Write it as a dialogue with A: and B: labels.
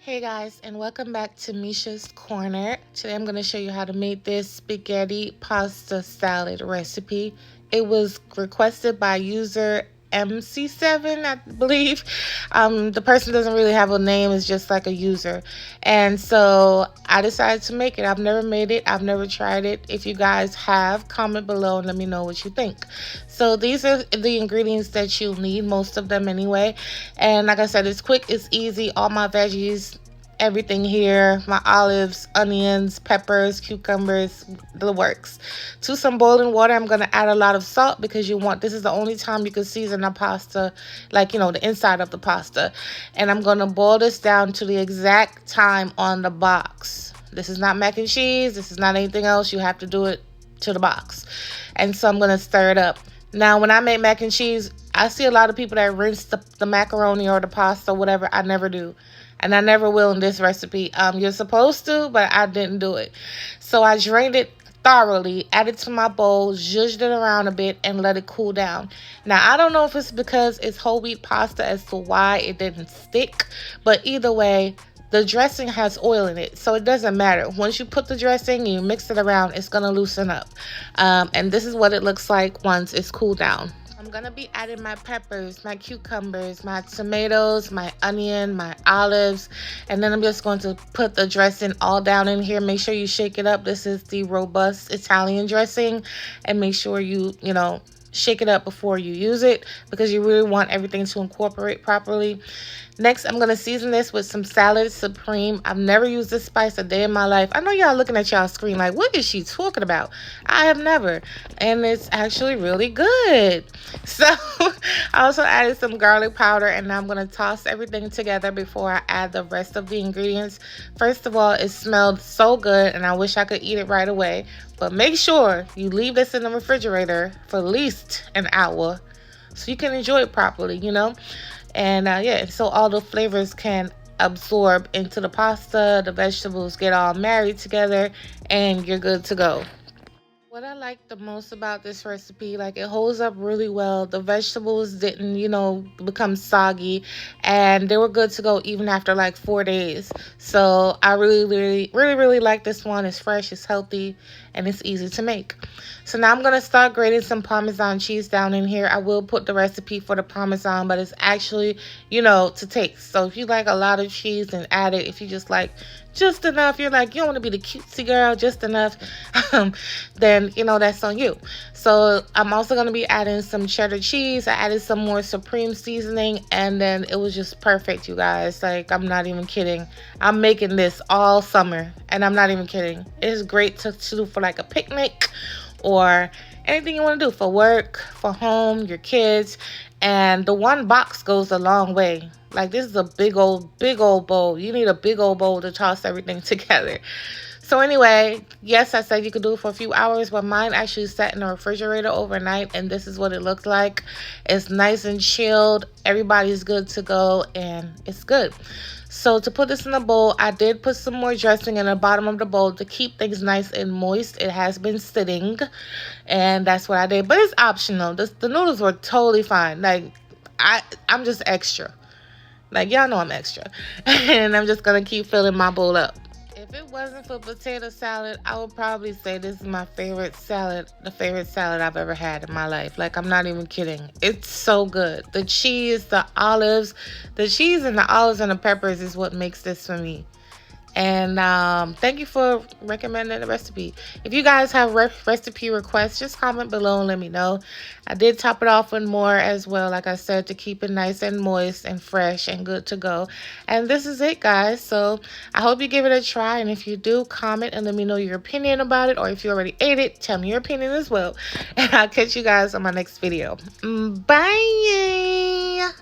A: Hey guys, and welcome back to Misha's Corner. Today I'm going to show you how to make this spaghetti pasta salad recipe. It was requested by user MC7, I believe. The person doesn't really have a name, it's just like a user. And so I decided to make it. I've never made it, I've never tried it. If you guys have, comment below and let me know what you think. So these are the ingredients that you'll need, most of them anyway. And like I said, it's quick, it's easy. All my veggies, everything here, my olives, onions, peppers, cucumbers, the works. To some boiling water, I'm going to add a lot of salt because this is the only time you can season a pasta, like, the inside of the pasta. And I'm going to boil this down to the exact time on the box. This is not mac and cheese. This is not anything else. You have to do it to the box. And so I'm going to stir it up. Now, when I make mac and cheese, I see a lot of people that rinse the macaroni or the pasta, whatever. I never do. And I never will in this recipe. You're supposed to, but I didn't do it. So I drained it thoroughly, added to my bowl, zhuzhed it around a bit, and let it cool down. Now, I don't know if it's because it's whole wheat pasta as to why it didn't stick. But either way, the dressing has oil in it, so it doesn't matter. Once you put the dressing, you mix it around, it's going to loosen up. And this is what it looks like once it's cooled down. I'm going to be adding my peppers, my cucumbers, my tomatoes, my onion, my olives, and then I'm just going to put the dressing all down in here. Make sure you shake it up. This is the robust Italian dressing, and make sure you shake it up before you use it because you really want everything to incorporate properly. Next, I'm going to season this with some Salad Supreme. I've never used this spice a day in my life. I know y'all looking at y'all screen like, what is she talking about? I have never. And it's actually really good. So I also added some garlic powder, and now I'm going to toss everything together before I add the rest of the ingredients. First of all, it smelled so good, and I wish I could eat it right away. But make sure you leave this in the refrigerator for at least an hour so you can enjoy it properly, And yeah, so all the flavors can absorb into the pasta, the vegetables get all married together, and you're good to go. What I like the most about this recipe, like, it holds up really well. The vegetables didn't, become soggy, and they were good to go even after like 4 days. So I really like this one. It's fresh, it's healthy, and it's easy to make. So now I'm going to start grating some Parmesan cheese down in here. I will put the recipe for the Parmesan, but it's actually, to taste. So if you like a lot of cheese, then add it. If you just like just enough, you're like, you don't want to be the cutesy girl, just enough, then, that's on you. So I'm also going to be adding some cheddar cheese. I added some more Supreme seasoning, and then it was just perfect, you guys. Like, I'm not even kidding. I'm making this all summer, and I'm not even kidding. It's great to do for like a picnic or anything you want to do for work, for home, your kids. And the one box goes a long way. Like, this is a big old bowl. You need a big old bowl to toss everything together. So anyway, yes, I said you could do it for a few hours, but mine actually sat in the refrigerator overnight, and this is what it looks like. It's nice and chilled. Everybody's good to go, and it's good. So to put this in a bowl, I did put some more dressing in the bottom of the bowl to keep things nice and moist. It has been sitting, and that's what I did. But it's optional. The noodles were totally fine. Like, I'm just extra. Like, y'all know I'm extra. And I'm just going to keep filling my bowl up. If it wasn't for potato salad, I would probably say this is my favorite salad, the favorite salad I've ever had in my life. Like, I'm not even kidding. It's so good. The cheese, the olives, the cheese and the olives and the peppers is what makes this for me. And thank you for recommending the recipe. If you guys have recipe requests, just comment below and let me know. I did top it off with more as well, like I said, to keep it nice and moist and fresh and good to go. And this is it, guys. So I hope you give it a try. And if you do, comment and let me know your opinion about it. Or if you already ate it, tell me your opinion as well. And I'll catch you guys on my next video. Bye.